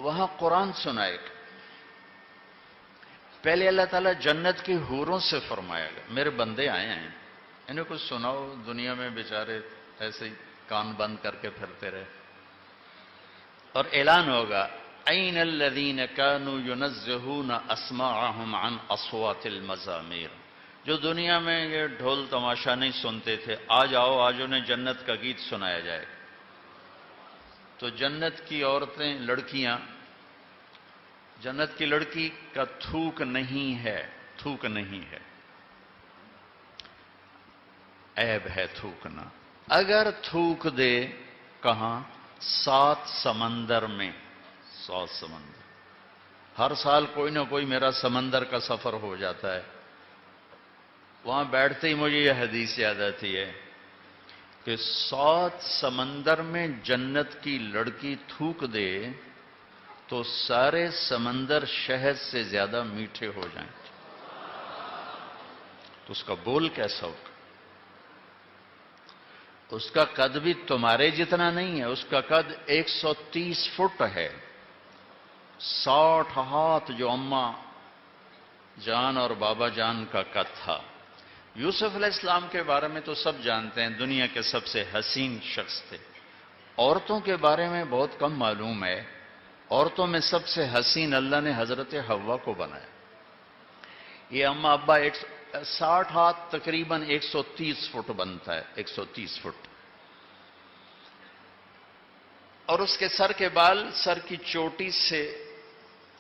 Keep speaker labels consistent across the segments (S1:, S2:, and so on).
S1: وہاں قرآن سنائے گا۔ پہلے اللہ تعالیٰ جنت کی حوروں سے فرمائے گا میرے بندے آئے ہیں، انہیں کچھ سناؤ، دنیا میں بیچارے ایسے ہی کان بند کر کے پھرتے رہے۔ اور اعلان ہوگا این الذین کانوا ینزہون اسماعہم عن اصوات المزامیر، جو دنیا میں یہ ڈھول تماشا نہیں سنتے تھے، آج آؤ، آج انہیں جنت کا گیت سنایا جائے گا۔ تو جنت کی عورتیں، لڑکیاں، جنت کی لڑکی کا تھوک نہیں ہے، تھوک نہیں ہے، عیب ہے تھوکنا۔ اگر تھوک دے کہاں؟ 7 سمندر میں، 7 سمندر۔ ہر سال کوئی نہ کوئی میرا سمندر کا سفر ہو جاتا ہے، وہاں بیٹھتے ہی مجھے یہ حدیث یاد آتی ہے کہ 7 سمندر میں جنت کی لڑکی تھوک دے تو سارے سمندر شہد سے زیادہ میٹھے ہو جائیں۔ تو اس کا بول کیسا ہوگا؟ اس کا قد بھی تمہارے جتنا نہیں ہے، اس کا قد 130 فٹ ہے، 60 ہاتھ جو اماں جان اور بابا جان کا قد تھا۔ یوسف علیہ السلام کے بارے میں تو سب جانتے ہیں، دنیا کے سب سے حسین شخص تھے۔ عورتوں کے بارے میں بہت کم معلوم ہے۔ عورتوں میں سب سے حسین اللہ نے حضرت حوا کو بنایا۔ یہ اما ابا 60 ہاتھ تقریباً 130 فٹ بنتا ہے، 130 فٹ۔ اور اس کے سر کے بال سر کی چوٹی سے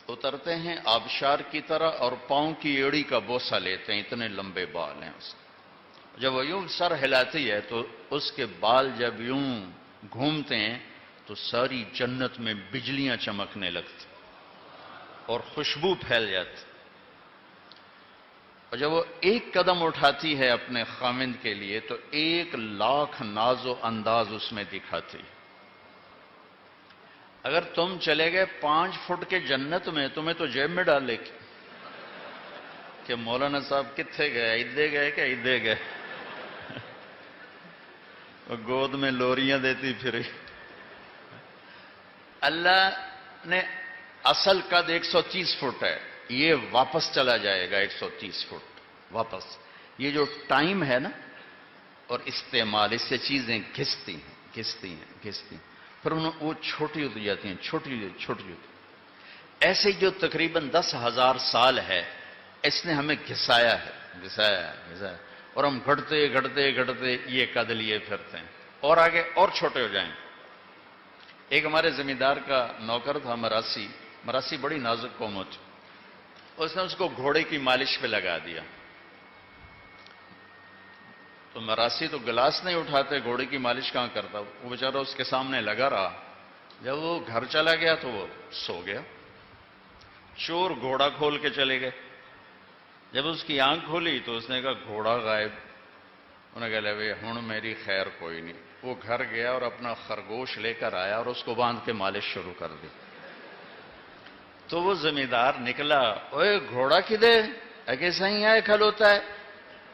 S1: اترتے ہیں آبشار کی طرح، اور پاؤں کی ایڑی کا بوسہ لیتے ہیں، اتنے لمبے بال ہیں اس کے۔ جب وہ یوں سر ہلاتی ہے تو اس کے بال جب یوں گھومتے ہیں تو ساری جنت میں بجلیاں چمکنے لگتی اور خوشبو پھیل جاتی۔ اور جب وہ ایک قدم اٹھاتی ہے اپنے خاوند کے لیے تو 1,00,000 ناز و انداز اس میں دکھاتی۔ اگر تم چلے گئے 5 فٹ کے جنت میں، تمہیں تو جیب میں ڈال لے کہ مولانا صاحب کتنے گئے، ادھے گئے کہ ادھے گئے، گود میں لوریاں دیتی پھر۔ اللہ نے اصل قد 130 فٹ ہے، یہ واپس چلا جائے گا 130 فٹ واپس۔ یہ جو ٹائم ہے نا اور استعمال، اس سے چیزیں گھستی ہیں گھستی ہیں گھستی ہیں، پھر وہ چھوٹی ہوتی جاتی ہیں، چھوٹی ہوتی۔ ایسے جو تقریباً 10,000 سال ہے، اس نے ہمیں گھسایا ہے، گھسایا، اور ہم گھٹتے یہ قد لیے پھرتے ہیں، اور آگے اور چھوٹے ہو جائیں۔ ایک ہمارے زمیندار کا نوکر تھا، مراسی بڑی نازک قوم ہوتی، اس نے اس کو گھوڑے کی مالش پہ لگا دیا۔ تو مراسی تو گلاس نہیں اٹھاتے، گھوڑے کی مالش کہاں کرتا، وہ بیچارہ اس کے سامنے لگا رہا۔ جب وہ گھر چلا گیا تو وہ سو گیا۔ چور گھوڑا کھول کے چلے گئے، جب اس کی آنکھ کھولی تو اس نے کہا گھوڑا غائب۔ انہوں نے کہا لے ہن میری خیر کوئی نہیں۔ وہ گھر گیا اور اپنا خرگوش لے کر آیا اور اس کو باندھ کے مالش شروع کر دی۔ تو وہ زمیندار نکلا، اوے گھوڑا کدے؟ کہ صحیح ہے کھلوتا ہے،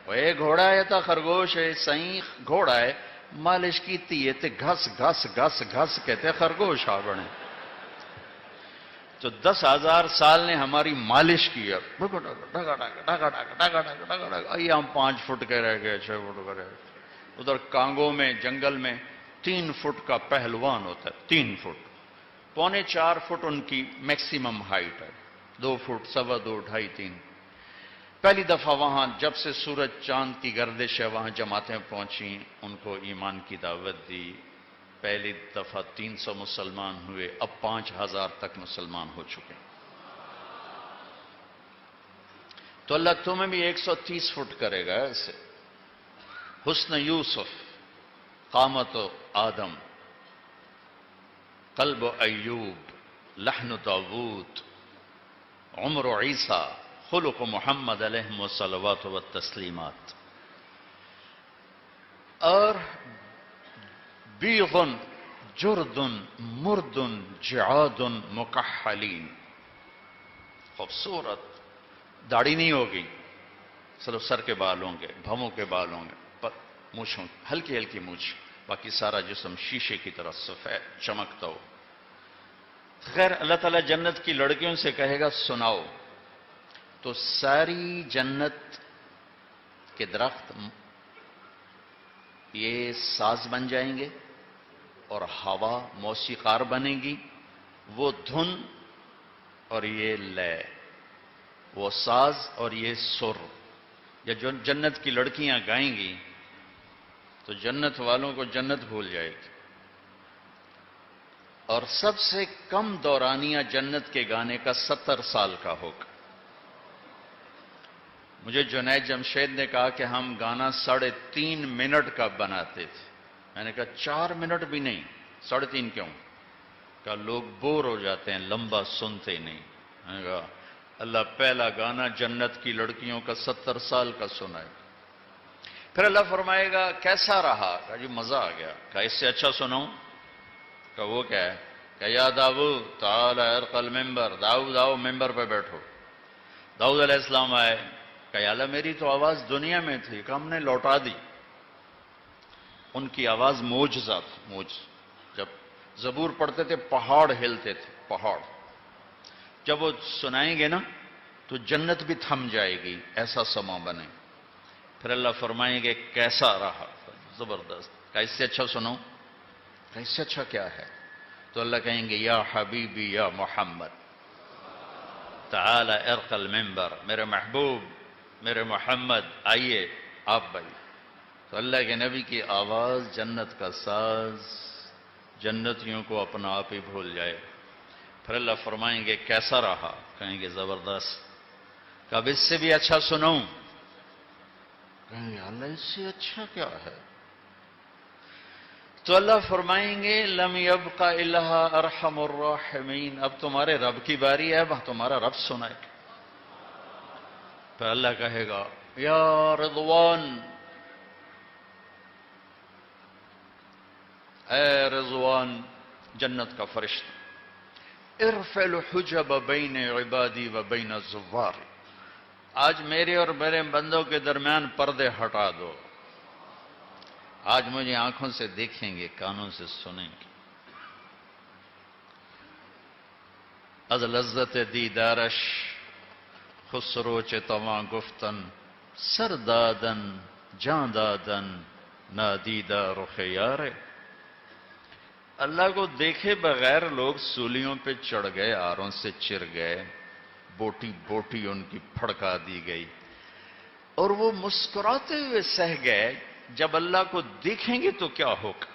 S1: اوے گھوڑا ہے تا خرگوش ہے؟ صحیح گھوڑا ہے، مالش کیتی ہے تے گھس گھس گھس گھس کہتے خرگوش آ بنے۔ تو 10,000 سال نے ہماری مالش کی ہے، یہ ہم 5 فٹ کے رہ گئے، 6 فٹ کے رہ گئے۔ ادھر کانگو میں جنگل میں 3 فٹ کا پہلوان ہوتا ہے، 3 فٹ، 3.25 فٹ ان کی میکسیمم ہائٹ ہے، 2 فٹ، 2.25، 2.5، 3۔ پہلی دفعہ وہاں جب سے سورج چاند کی گردش ہے وہاں جماعتیں پہنچیں، ان کو ایمان کی دعوت دی۔ پہلی دفعہ 300 مسلمان ہوئے، اب 5,000 تک مسلمان ہو چکے۔ تو اللہ تمہیں بھی 130 فٹ کرے گا ایسے۔ حسن یوسف، قامت آدم، قلب ایوب، لحن داود، عمر عیسیٰ، خلق محمد علیہ الصلوات والتسلیمات۔ اور بیغن جردن مردن جعادن مکحلین، خوبصورت، داڑھی نہیں ہوگی، صرف سر کے بال ہوں گے، بھووں کے بال ہوں گے، مونچھوں ہلکی ہلکی مونچھ، باقی سارا جسم شیشے کی طرح سفید چمکتا ہو۔ خیر اللہ تعالیٰ جنت کی لڑکیوں سے کہے گا سناؤ، تو ساری جنت کے درخت یہ ساز بن جائیں گے اور ہوا موسیقار بنے گی، وہ دھن اور یہ لے، وہ ساز اور یہ سر، یا جو جنت کی لڑکیاں گائیں گی تو جنت والوں کو جنت بھول جائے گی۔ اور سب سے کم دورانیہ جنت کے گانے کا 70 سال کا ہوگا۔ مجھے جنید جمشید نے کہا کہ ہم گانا 3.5 منٹ کا بناتے تھے، میں نے کہا 4 منٹ بھی نہیں، 3.5 کیوں؟ کہا لوگ بور ہو جاتے ہیں، لمبا سنتے نہیں۔ میں نے کہا اللہ پہلا گانا جنت کی لڑکیوں کا 70 سال کا سنائے۔ پھر اللہ فرمائے گا کیسا رہا؟ کہا جی مزہ آ گیا۔ کہا اس سے اچھا سناؤں؟ کہ وہ کیا ہے؟ کہ یا داؤد تعال ارق المنبر، داؤد آؤ ممبر پہ بیٹھو۔ داؤد علیہ السلام آئے، کہ یا اللہ میری تو آواز دنیا میں تھی، کہ ہم نے لوٹا دی۔ ان کی آواز معجزہ تھی، معجزہ۔ جب زبور پڑھتے تھے پہاڑ ہلتے تھے، پہاڑ۔ جب وہ سنائیں گے نا تو جنت بھی تھم جائے گی، ایسا سما بنے۔ پھر اللہ فرمائیں گے کیسا رہا؟ زبردست۔ کہ اس سے اچھا سنو؟ کہ اس سے اچھا کیا ہے؟ تو اللہ کہیں گے یا حبیبی یا محمد تعال ارق المنبر، میرے محبوب میرے محمد آئیے آپ بھائی۔ تو اللہ کے نبی کی آواز جنت کا ساز جنتیوں کو اپنا آپ ہی بھول جائے۔ پھر اللہ فرمائیں گے کیسا رہا؟ کہیں گے زبردست۔ کہ اب اس سے بھی اچھا سنوں؟ کہیں گے اللہ اس سے اچھا کیا ہے؟ تو اللہ فرمائیں گے لم یبق الا ارحم الراحمین، اب تمہارے رب کی باری ہے، اب تمہارا رب سنائے۔ پھر اللہ کہے گا یا رضوان، اے رضوان جنت کا فرشتہ، ارفع الحجب بین عبادی و بین الزوار، آج میرے اور میرے بندوں کے درمیان پردے ہٹا دو، آج مجھے آنکھوں سے دیکھیں گے، کانوں سے سنیں گے۔ از لذت دیدارش خسرو چتواں گفتن، سر دادن جاں دادن نادیدہ رخ یار۔ اللہ کو دیکھے بغیر لوگ سولیوں پہ چڑھ گئے، آروں سے چر گئے، بوٹی بوٹی ان کی پھڑکا دی گئی، اور وہ مسکراتے ہوئے سہ گئے۔ جب اللہ کو دیکھیں گے تو کیا ہوگا؟